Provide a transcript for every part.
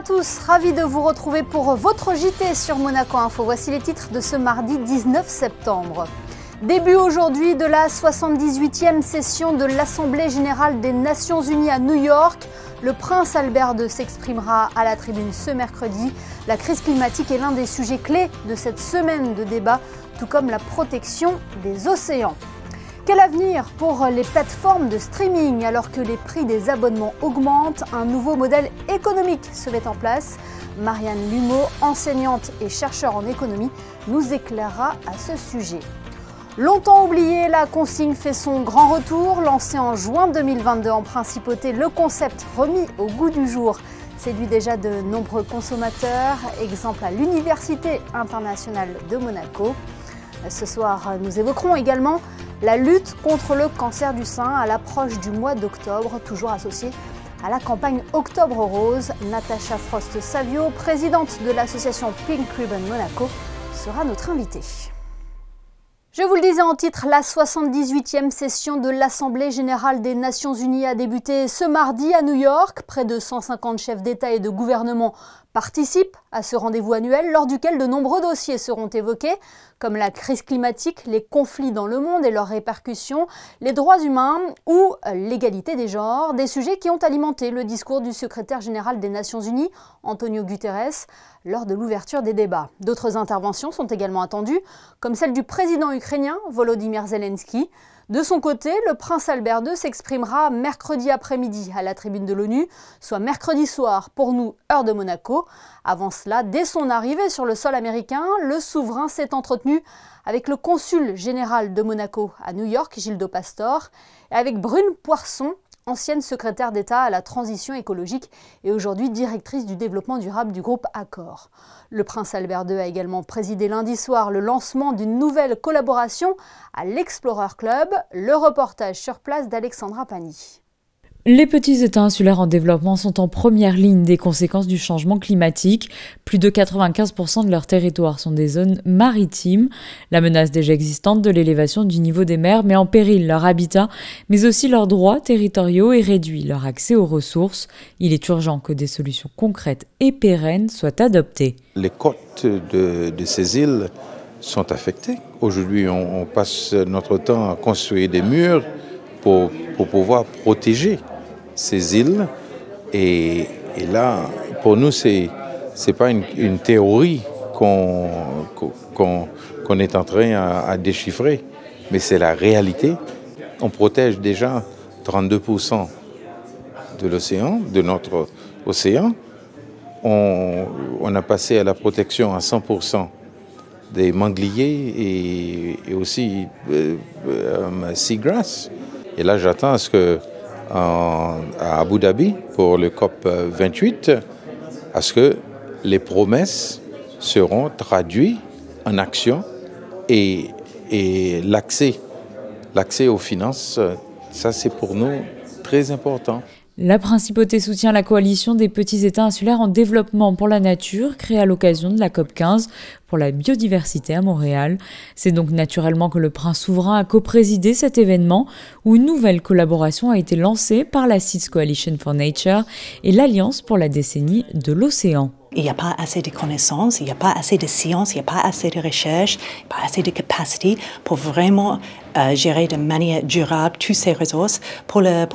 tous, ravi de vous retrouver pour votre JT sur Monaco Info. Voici les titres de ce mardi 19 septembre. Début aujourd'hui de la 78e session de l'Assemblée générale des Nations unies à New York. Le prince Albert II s'exprimera à la tribune ce mercredi. La crise climatique est l'un des sujets clés de cette semaine de débat, tout comme la protection des océans. Quel avenir pour les plateformes de streaming alors que les prix des abonnements augmentent? Un nouveau modèle économique se met en place. Marianne Lumeau, enseignante et chercheur en économie, nous éclairera à ce sujet. Longtemps oublié, la consigne fait son grand retour. Lancé en juin 2022 en principauté, le concept remis au goût du jour séduit déjà de nombreux consommateurs. Exemple à l'Université internationale de Monaco. Ce soir, nous évoquerons également la lutte contre le cancer du sein à l'approche du mois d'octobre, toujours associée à la campagne Octobre Rose. Natacha Frost-Savio, présidente de l'association Pink Ribbon Monaco, sera notre invitée. Je vous le disais en titre, la 78e session de l'Assemblée générale des Nations unies a débuté ce mardi à New York. Près de 150 chefs d'État et de gouvernement participent à ce rendez-vous annuel lors duquel de nombreux dossiers seront évoqués, comme la crise climatique, les conflits dans le monde et leurs répercussions, les droits humains ou l'égalité des genres, des sujets qui ont alimenté le discours du secrétaire général des Nations unies, Antonio Guterres, lors de l'ouverture des débats. D'autres interventions sont également attendues, comme celle du président ukrainien Volodymyr Zelensky. De son côté, le prince Albert II s'exprimera mercredi après-midi à la tribune de l'ONU, soit mercredi soir pour nous, heure de Monaco. Avant cela, dès son arrivée sur le sol américain, le souverain s'est entretenu avec le consul général de Monaco à New York, Gildo Pastor, et avec Brune Poirson, ancienne secrétaire d'État à la transition écologique et aujourd'hui directrice du développement durable du groupe Accor. Le prince Albert II a également présidé lundi soir le lancement d'une nouvelle collaboration à l'Explorer Club, le reportage sur place d'Alexandra Pani. Les petits États insulaires en développement sont en première ligne des conséquences du changement climatique. Plus de 95% de leur territoire sont des zones maritimes. La menace déjà existante de l'élévation du niveau des mers met en péril leur habitat, mais aussi leurs droits territoriaux et réduit leur accès aux ressources. Il est urgent que des solutions concrètes et pérennes soient adoptées. Les côtes de ces îles sont affectées. Aujourd'hui, on passe notre temps à construire des murs pour pouvoir protéger ces îles. Et là, pour nous, c'est pas une théorie qu'on est en train à déchiffrer, mais c'est la réalité. On protège déjà 32% de l'océan, de notre océan. On a passé à la protection à 100% des mangliers et aussi seagrass. Et là, j'attends à ce que à Abu Dhabi, pour le COP 28, à ce que les promesses seront traduites en action et l'accès aux finances, ça c'est pour nous très important. La principauté soutient la coalition des petits États insulaires en développement pour la nature, créée à l'occasion de la COP15 pour la biodiversité à Montréal. C'est donc naturellement que le prince souverain a coprésidé cet événement où une nouvelle collaboration a été lancée par la Seeds Coalition for Nature et l'Alliance pour la décennie de l'océan. Il n'y a pas assez de connaissances, il n'y a pas assez de science, il n'y a pas assez de recherche, pas assez de capacité pour vraiment gérer de manière durable toutes ces ressources pour le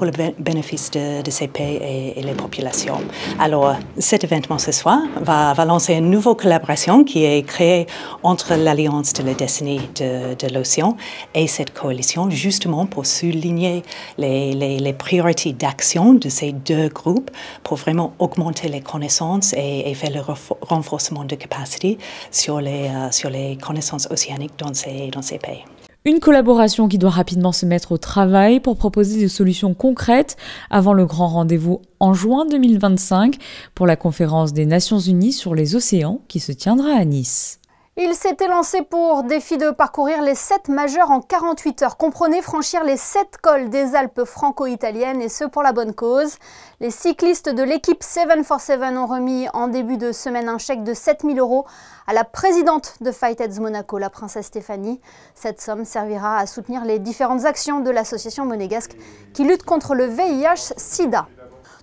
bénéfice de ces pays et les populations. Alors, cet événement ce soir va lancer une nouvelle collaboration qui est créée entre l'Alliance de la décennie de l'océan et cette coalition, justement pour souligner les priorités d'action de ces deux groupes pour vraiment augmenter les connaissances et faire le renforcement de capacité sur les connaissances océaniques dans ces pays. Une collaboration qui doit rapidement se mettre au travail pour proposer des solutions concrètes avant le grand rendez-vous en juin 2025 pour la conférence des Nations Unies sur les océans qui se tiendra à Nice. Il s'était lancé pour défi de parcourir les 7 majeurs en 48 heures. Comprenez franchir les 7 cols des Alpes franco-italiennes et ce pour la bonne cause. Les cyclistes de l'équipe 747 ont remis en début de semaine un chèque de 7 000 € à la présidente de Fight-Aids Monaco, la princesse Stéphanie. Cette somme servira à soutenir les différentes actions de l'association monégasque qui lutte contre le VIH-Sida.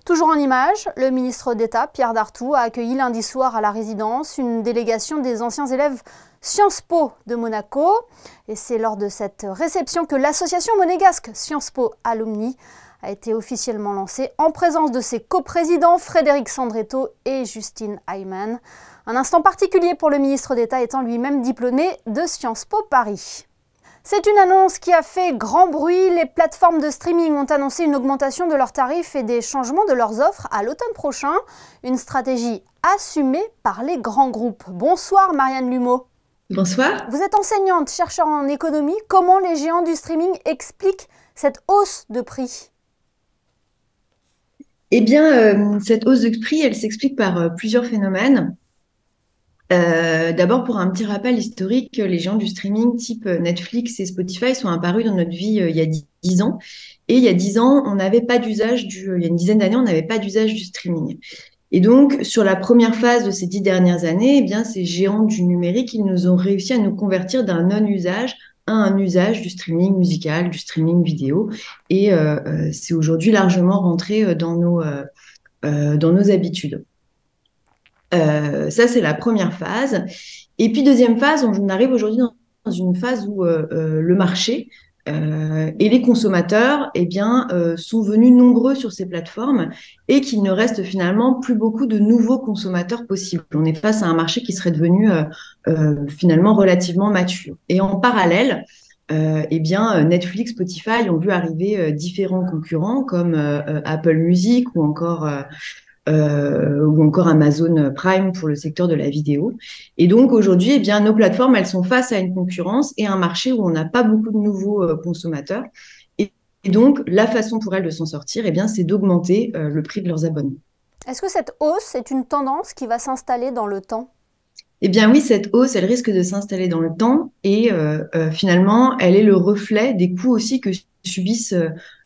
Toujours en images, le ministre d'État, Pierre Dartout, a accueilli lundi soir à la résidence une délégation des anciens élèves Sciences Po de Monaco. Et c'est lors de cette réception que l'association monégasque Sciences Po Alumni a été officiellement lancée en présence de ses coprésidents Frédéric Sandretto et Justine Heimann. Un instant particulier pour le ministre d'État étant lui-même diplômé de Sciences Po Paris. C'est une annonce qui a fait grand bruit. Les plateformes de streaming ont annoncé une augmentation de leurs tarifs et des changements de leurs offres à l'automne prochain. Une stratégie assumée par les grands groupes. Bonsoir Marianne Lumeau. Bonsoir. Vous êtes enseignante, chercheur en économie. Comment les géants du streaming expliquent cette hausse de prix ? Eh bien, cette hausse de prix, elle s'explique par plusieurs phénomènes. D'abord, pour un petit rappel historique, les géants du streaming type Netflix et Spotify sont apparus dans notre vie il y a 10 ans. Et il y a 10 ans, on n'avait pas d'usage il y a une dizaine d'années, on n'avait pas d'usage du streaming. Et donc, sur la première phase de ces 10 dernières années, eh bien, ces géants du numérique, ils nous ont réussi à nous convertir d'un non-usage à un usage du streaming musical, du streaming vidéo. Et c'est aujourd'hui largement rentré dans nos habitudes. Ça, c'est la première phase. Et puis, deuxième phase, on arrive aujourd'hui dans une phase où le marché et les consommateurs eh bien, sont venus nombreux sur ces plateformes et qu'il ne reste finalement plus beaucoup de nouveaux consommateurs possibles. On est face à un marché qui serait devenu finalement relativement mature. Et en parallèle, eh bien, Netflix, Spotify ont vu arriver différents concurrents comme Apple Music ou encore Amazon Prime pour le secteur de la vidéo. Et donc aujourd'hui, eh bien, nos plateformes, elles sont face à une concurrence et un marché où on n'a pas beaucoup de nouveaux consommateurs. Et donc, la façon pour elles de s'en sortir, eh bien, c'est d'augmenter le prix de leurs abonnements. Est-ce que cette hausse est une tendance qui va s'installer dans le temps ? Eh bien oui, cette hausse, elle risque de s'installer dans le temps et finalement, elle est le reflet des coûts aussi que subissent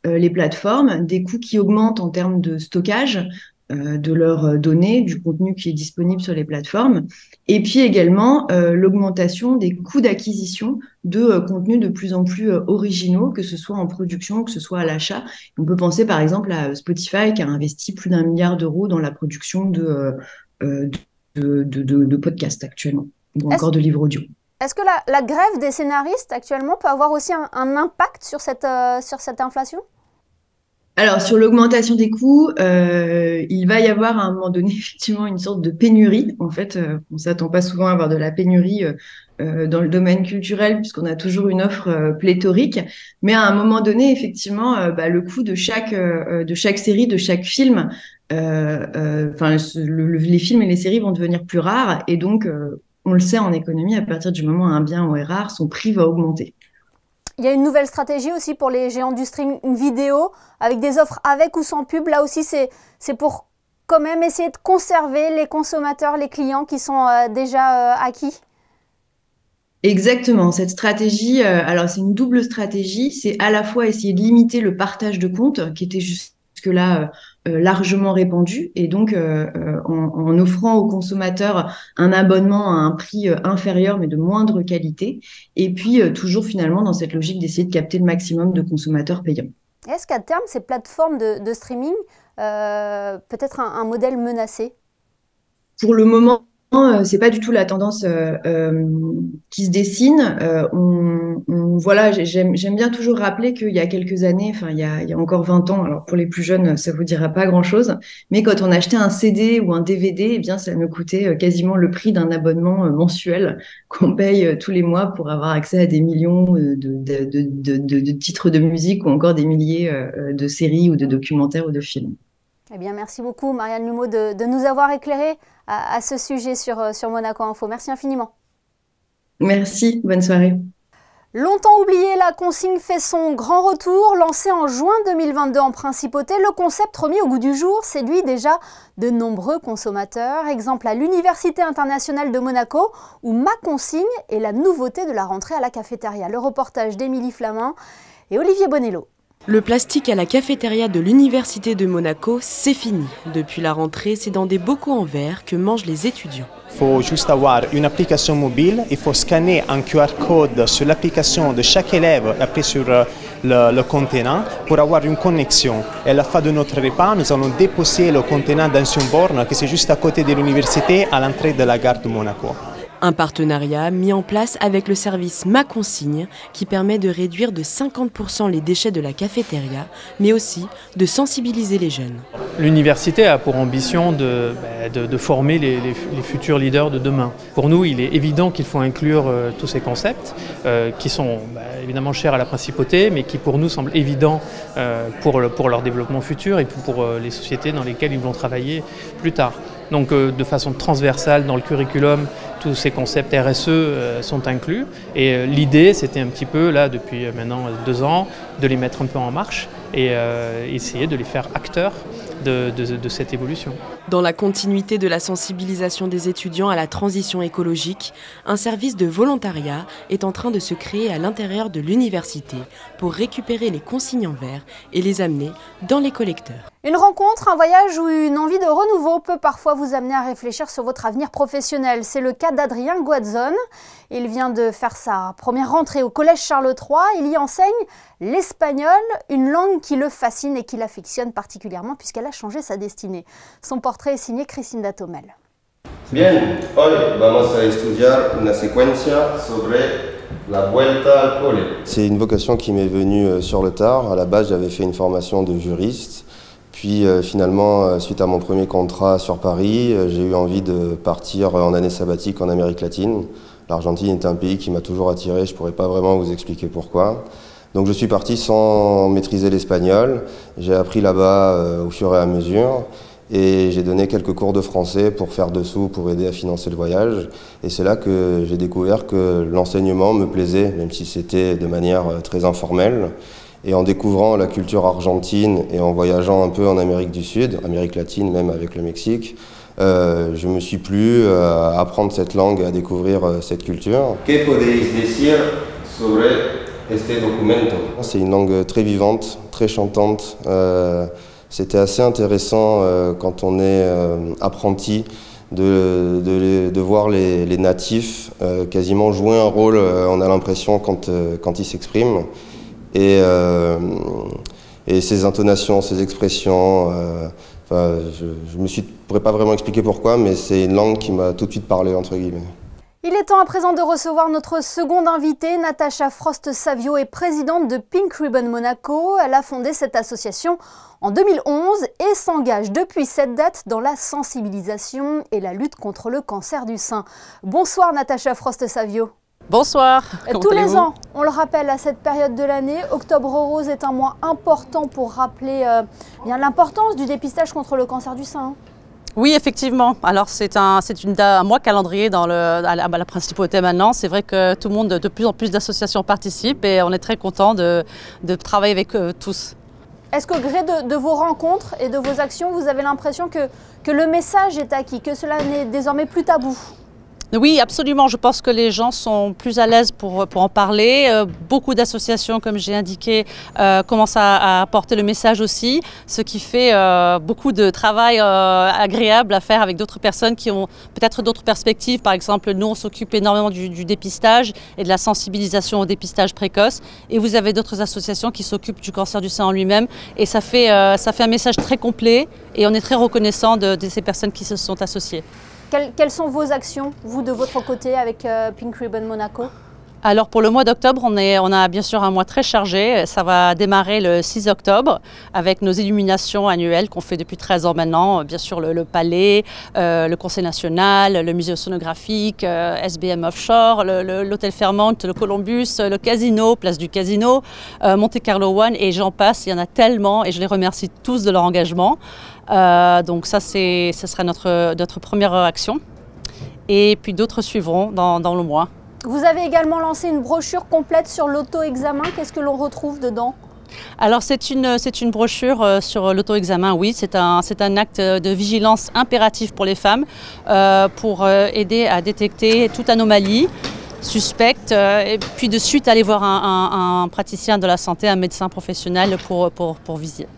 les plateformes, des coûts qui augmentent en termes de stockage de leurs données, du contenu qui est disponible sur les plateformes, et puis également l'augmentation des coûts d'acquisition de contenus de plus en plus originaux, que ce soit en production, que ce soit à l'achat. On peut penser par exemple à Spotify qui a investi plus d'1 milliard d'euros dans la production de podcasts actuellement, ou encore de livres audio. Est-ce que la grève des scénaristes actuellement peut avoir aussi un impact sur cette inflation ? Alors, sur l'augmentation des coûts, il va y avoir à un moment donné effectivement une sorte de pénurie. En fait, on ne s'attend pas souvent à avoir de la pénurie dans le domaine culturel puisqu'on a toujours une offre pléthorique. Mais à un moment donné, effectivement, le coût de chaque série, de chaque film, les films et les séries vont devenir plus rares. Et donc, on le sait en économie, à partir du moment où un bien est rare, son prix va augmenter. Il y a une nouvelle stratégie aussi pour les géants du streaming vidéo, avec des offres avec ou sans pub. Là aussi, c'est pour quand même essayer de conserver les consommateurs, les clients qui sont déjà acquis. Exactement. Cette stratégie, alors c'est une double stratégie. C'est à la fois essayer de limiter le partage de comptes, qui était jusque-là largement répandu, et donc en offrant aux consommateurs un abonnement à un prix inférieur mais de moindre qualité, et puis toujours finalement dans cette logique d'essayer de capter le maximum de consommateurs payants. Est-ce qu'à terme, ces plateformes de streaming peut être un modèle menacé ? Pour le moment, c'est pas du tout la tendance qui se dessine. Voilà, j'aime bien toujours rappeler qu'il y a quelques années, enfin il y a encore 20 ans, alors pour les plus jeunes, ça vous dira pas grand-chose, mais quand on achetait un CD ou un DVD, eh bien ça nous coûtait quasiment le prix d'un abonnement mensuel qu'on paye tous les mois pour avoir accès à des millions de titres de musique ou encore des milliers de séries ou de documentaires ou de films. Eh bien, merci beaucoup Marianne Lumeau de nous avoir éclairé à ce sujet sur Monaco Info. Merci infiniment. Merci, bonne soirée. Longtemps oublié, la consigne fait son grand retour. Lancé en juin 2022 en principauté, le concept remis au goût du jour séduit déjà de nombreux consommateurs. Exemple à l'Université internationale de Monaco, où Ma Consigne est la nouveauté de la rentrée à la cafétéria. Le reportage d'Émilie Flamand et Olivier Bonello. Le plastique à la cafétéria de l'Université de Monaco, c'est fini. Depuis la rentrée, c'est dans des bocaux en verre que mangent les étudiants. Il faut juste avoir une application mobile, il faut scanner un QR code sur l'application de chaque élève appuyé sur le contenant pour avoir une connexion. Et à la fin de notre repas, nous allons déposer le contenant dans une borne qui est juste à côté de l'université, à l'entrée de la gare de Monaco. Un partenariat mis en place avec le service Ma Consigne qui permet de réduire de 50% les déchets de la cafétéria, mais aussi de sensibiliser les jeunes. L'université a pour ambition de former les futurs leaders de demain. Pour nous, il est évident qu'il faut inclure tous ces concepts qui sont évidemment chers à la principauté, mais qui pour nous semblent évidents pour leur développement futur et pour les sociétés dans lesquelles ils vont travailler plus tard. Donc de façon transversale dans le curriculum, tous ces concepts RSE sont inclus. Et l'idée, c'était un petit peu, là, depuis maintenant 2 ans, de les mettre un peu en marche et essayer de les faire acteurs de cette évolution. Dans la continuité de la sensibilisation des étudiants à la transition écologique, un service de volontariat est en train de se créer à l'intérieur de l'université pour récupérer les consignes en verre et les amener dans les collecteurs. Une rencontre, un voyage ou une envie de renouveau peut parfois vous amener à réfléchir sur votre avenir professionnel. C'est le cas d'Adrien Guadzon. Il vient de faire sa première rentrée au Collège Charles III. Il y enseigne l'espagnol, une langue qui le fascine et qui l'affectionne particulièrement puisqu'elle a changé sa destinée. Son portrait est signé Cristina Tomel. Bien, hoy vamos a estudiar una secuencia sobre la vuelta al cole. C'est une vocation qui m'est venue sur le tard. À la base, j'avais fait une formation de juriste. Puis finalement, suite à mon premier contrat sur Paris, j'ai eu envie de partir en année sabbatique en Amérique latine. L'Argentine est un pays qui m'a toujours attiré, je ne pourrais pas vraiment vous expliquer pourquoi. Donc je suis parti sans maîtriser l'espagnol. J'ai appris là-bas au fur et à mesure. Et j'ai donné quelques cours de français pour faire dessous, pour aider à financer le voyage. Et c'est là que j'ai découvert que l'enseignement me plaisait, même si c'était de manière très informelle. Et en découvrant la culture argentine et en voyageant un peu en Amérique du Sud, Amérique latine, même avec le Mexique, je me suis plu à apprendre cette langue, à découvrir cette culture. ¿Qué podéis decir sobre este documento? C'est une langue très vivante, très chantante. C'était assez intéressant quand on est apprenti de voir les natifs quasiment jouer un rôle, on a l'impression, quand ils s'expriment. Et ces intonations, ces expressions, je ne pourrais pas vraiment expliquer pourquoi, mais c'est une langue qui m'a tout de suite parlé, entre guillemets. Il est temps à présent de recevoir notre seconde invitée. Natacha Frost-Savio est présidente de Pink Ribbon Monaco. Elle a fondé cette association en 2011 et s'engage depuis cette date dans la sensibilisation et la lutte contre le cancer du sein. Bonsoir Natacha Frost-Savio. Bonsoir. Tous les ans, on le rappelle à cette période de l'année, Octobre Rose est un mois important pour rappeler l'importance du dépistage contre le cancer du sein. Oui, effectivement. Alors c'est un mois calendrier à la principauté maintenant. C'est vrai que tout le monde, de plus en plus d'associations participent et on est très content de travailler avec tous. Est-ce qu'au gré de vos rencontres et de vos actions, vous avez l'impression que le message est acquis, que cela n'est désormais plus tabou ? Oui, absolument. Je pense que les gens sont plus à l'aise pour en parler. Beaucoup d'associations, comme j'ai indiqué, commencent à apporter le message aussi, ce qui fait beaucoup de travail agréable à faire avec d'autres personnes qui ont peut-être d'autres perspectives. Par exemple, nous, on s'occupe énormément du dépistage et de la sensibilisation au dépistage précoce. Et vous avez d'autres associations qui s'occupent du cancer du sein en lui-même. Et ça fait un message très complet et on est très reconnaissant de ces personnes qui se sont associées. Quelles sont vos actions, vous, de votre côté, avec Pink Ribbon Monaco ? Alors pour le mois d'octobre, on a bien sûr un mois très chargé. Ça va démarrer le 6 octobre avec nos illuminations annuelles qu'on fait depuis 13 ans maintenant. Bien sûr le Palais, le Conseil national, le musée océanographique, SBM Offshore, l'hôtel Fairmont, le Columbus, le casino, place du casino, Monte Carlo One et j'en passe. Il y en a tellement et je les remercie tous de leur engagement. Donc ça sera notre première action. Et puis d'autres suivront dans le mois. Vous avez également lancé une brochure complète sur l'auto-examen. Qu'est-ce que l'on retrouve dedans ? Alors c'est une brochure sur l'auto-examen, oui. C'est un acte de vigilance impératif pour les femmes pour aider à détecter toute anomalie suspecte, et puis de suite aller voir un praticien de la santé, un médecin professionnel pour visiter.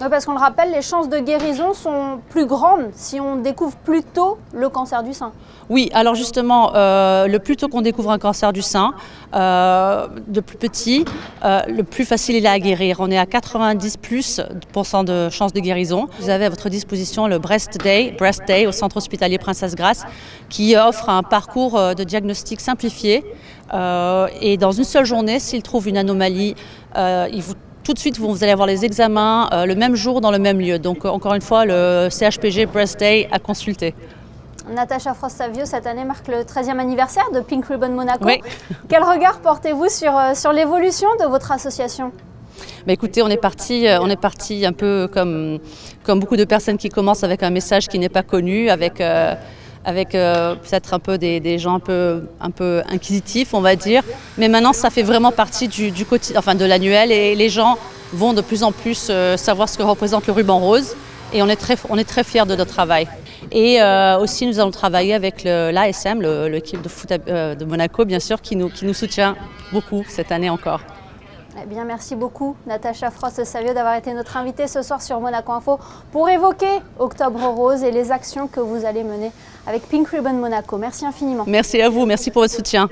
Oui, parce qu'on le rappelle, les chances de guérison sont plus grandes si on découvre plus tôt le cancer du sein. Oui, alors justement, le plus tôt qu'on découvre un cancer du sein, de plus petit, le plus facile il est à guérir. On est à 90% de chances de guérison. Vous avez à votre disposition le Breast Day au Centre hospitalier Princesse Grace, qui offre un parcours de diagnostic simplifié. Et dans une seule journée, s'il trouve une anomalie, tout de suite, vous allez avoir les examens le même jour dans le même lieu. Donc, encore une fois, le CHPG Breast Day à consulter. Natacha Frost-Savio, cette année marque le 13e anniversaire de Pink Ribbon Monaco. Oui. Quel regard portez-vous sur l'évolution de votre association ? Bah écoutez, on est parti un peu comme beaucoup de personnes qui commencent avec un message qui n'est pas connu, avec peut-être un peu des gens un peu inquisitifs, on va dire. Mais maintenant, ça fait vraiment partie du quotidien, enfin de l'annuel, et les gens vont de plus en plus savoir ce que représente le ruban rose. Et on est très fiers de notre travail. Et aussi, nous allons travailler avec l'ASM, l'équipe de foot de Monaco, bien sûr, qui nous soutient beaucoup cette année encore. Eh bien, merci beaucoup, Natacha Frost-Savio, d'avoir été notre invitée ce soir sur Monaco Info pour évoquer Octobre Rose et les actions que vous allez mener avec Pink Ribbon Monaco. Merci infiniment. Merci à vous, merci pour votre soutien.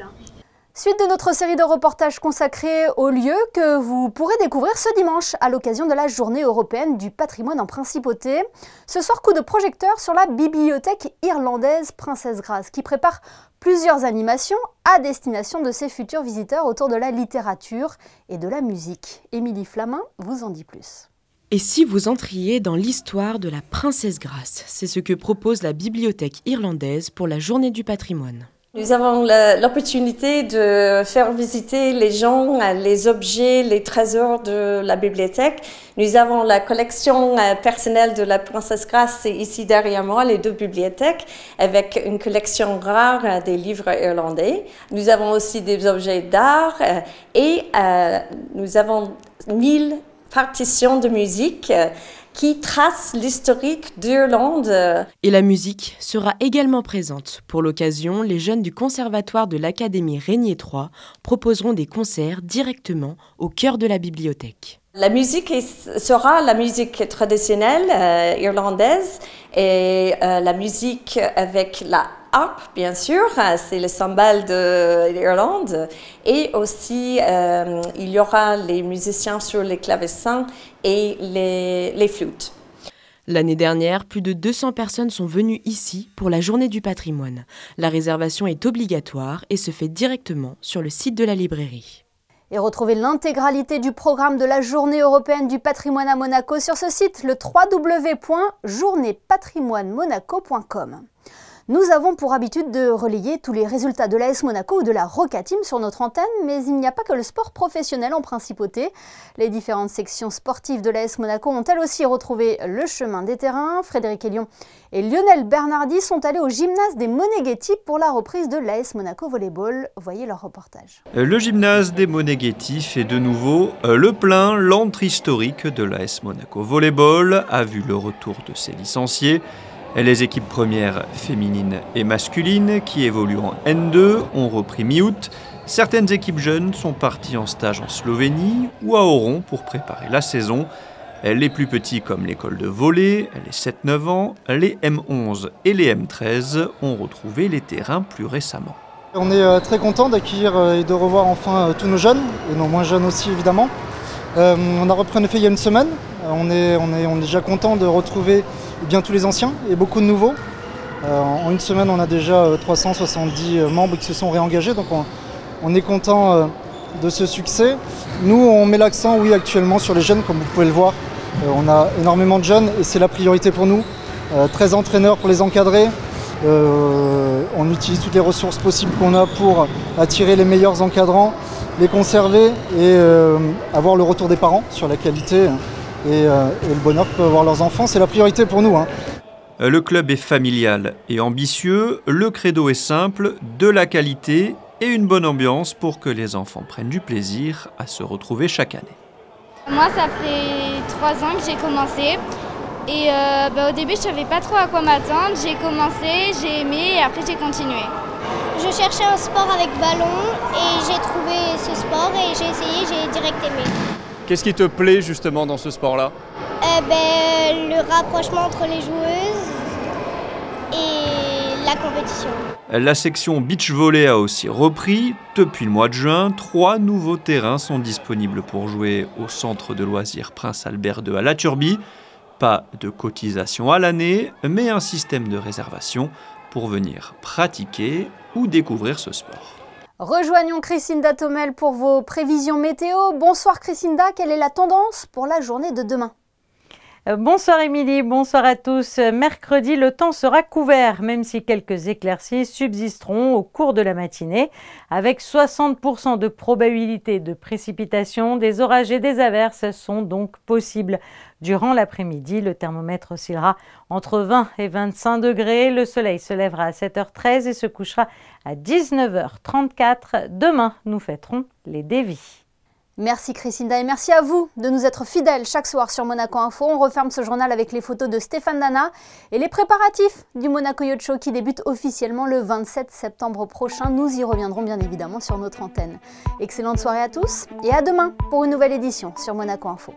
Suite de notre série de reportages consacrés aux lieux que vous pourrez découvrir ce dimanche à l'occasion de la Journée européenne du patrimoine en Principauté. Ce soir, coup de projecteur sur la bibliothèque irlandaise Princesse Grace qui prépare plusieurs animations à destination de ses futurs visiteurs autour de la littérature et de la musique. Émilie Flamin vous en dit plus. Et si vous entriez dans l'histoire de la Princesse Grace, c'est ce que propose la bibliothèque irlandaise pour la Journée du patrimoine. Nous avons l'opportunité de faire visiter les gens, les objets, les trésors de la bibliothèque. Nous avons la collection personnelle de la Princesse Grace, c'est ici derrière moi, les deux bibliothèques, avec une collection rare des livres irlandais. Nous avons aussi des objets d'art et nous avons 1000 partitions de musique qui trace l'historique d'Irlande. Et la musique sera également présente. Pour l'occasion, les jeunes du conservatoire de l'Académie Régnier III proposeront des concerts directement au cœur de la bibliothèque. La musique sera la musique traditionnelle irlandaise et la musique avec la harpe, bien sûr, c'est le cymbale de l'Irlande. Et aussi, il y aura les musiciens sur les clavecins et les flûtes. L'année dernière, plus de 200 personnes sont venues ici pour la Journée du patrimoine. La réservation est obligatoire et se fait directement sur le site de la librairie. Et retrouvez l'intégralité du programme de la Journée européenne du patrimoine à Monaco sur ce site, le www.journeepatrimoinemonaco.com. Nous avons pour habitude de relayer tous les résultats de l'AS Monaco ou de la Roca Team sur notre antenne, mais il n'y a pas que le sport professionnel en principauté. Les différentes sections sportives de l'AS Monaco ont elles aussi retrouvé le chemin des terrains. Frédéric Elion et Lionel Bernardi sont allés au gymnase des Moneghetti pour la reprise de l'AS Monaco Volleyball. Voyez leur reportage. Le gymnase des Moneghetti fait de nouveau le plein. L'antre historique de l'AS Monaco Volleyball a vu le retour de ses licenciés. Les équipes premières féminines et masculines qui évoluent en N2 ont repris mi-août. Certaines équipes jeunes sont parties en stage en Slovénie ou à Oron pour préparer la saison. Les plus petits comme l'école de volley, les 7-9 ans, les M11 et les M13 ont retrouvé les terrains plus récemment. On est très content d'accueillir et de revoir enfin tous nos jeunes, et nos moins jeunes aussi évidemment. On a repris en effet il y a une semaine. On est déjà content de retrouver bien tous les anciens et beaucoup de nouveaux. En une semaine, on a déjà 370 membres qui se sont réengagés, donc on est content de ce succès. Nous, on met l'accent, oui, actuellement sur les jeunes, comme vous pouvez le voir. On a énormément de jeunes et c'est la priorité pour nous. 13 entraîneurs pour les encadrer. On utilise toutes les ressources possibles qu'on a pour attirer les meilleurs encadrants, les conserver et avoir le retour des parents sur la qualité et le bonheur que peuvent avoir leurs enfants. C'est la priorité pour nous. Le club est familial et ambitieux. Le credo est simple, de la qualité et une bonne ambiance pour que les enfants prennent du plaisir à se retrouver chaque année. Moi, ça fait 3 ans que j'ai commencé. Et au début, je ne savais pas trop à quoi m'attendre. J'ai commencé, j'ai aimé et après j'ai continué. Je cherchais un sport avec ballon et j'ai trouvé ce sport et j'ai essayé, j'ai direct aimé. Qu'est-ce qui te plaît justement dans ce sport-là? Le rapprochement entre les joueuses et la compétition. La section beach volley a aussi repris. Depuis le mois de juin, 3 nouveaux terrains sont disponibles pour jouer au centre de loisirs Prince Albert II à La Turbie. Pas de cotisation à l'année, mais un système de réservation pour venir pratiquer ou découvrir ce sport. Rejoignons Christinda Thomel pour vos prévisions météo. Bonsoir Christinda, quelle est la tendance pour la journée de demain? Bonsoir Émilie, bonsoir à tous. Mercredi, le temps sera couvert, même si quelques éclaircies subsisteront au cours de la matinée. Avec 60% de probabilité de précipitation, des orages et des averses sont donc possibles. Durant l'après-midi, le thermomètre oscillera entre 20 et 25 degrés. Le soleil se lèvera à 7h13 et se couchera à 19h34. Demain, nous fêterons les dévis. Merci Christinda et merci à vous de nous être fidèles chaque soir sur Monaco Info. On referme ce journal avec les photos de Stéphane Dana et les préparatifs du Monaco Yacht Show qui débute officiellement le 27 septembre prochain. Nous y reviendrons bien évidemment sur notre antenne. Excellente soirée à tous et à demain pour une nouvelle édition sur Monaco Info.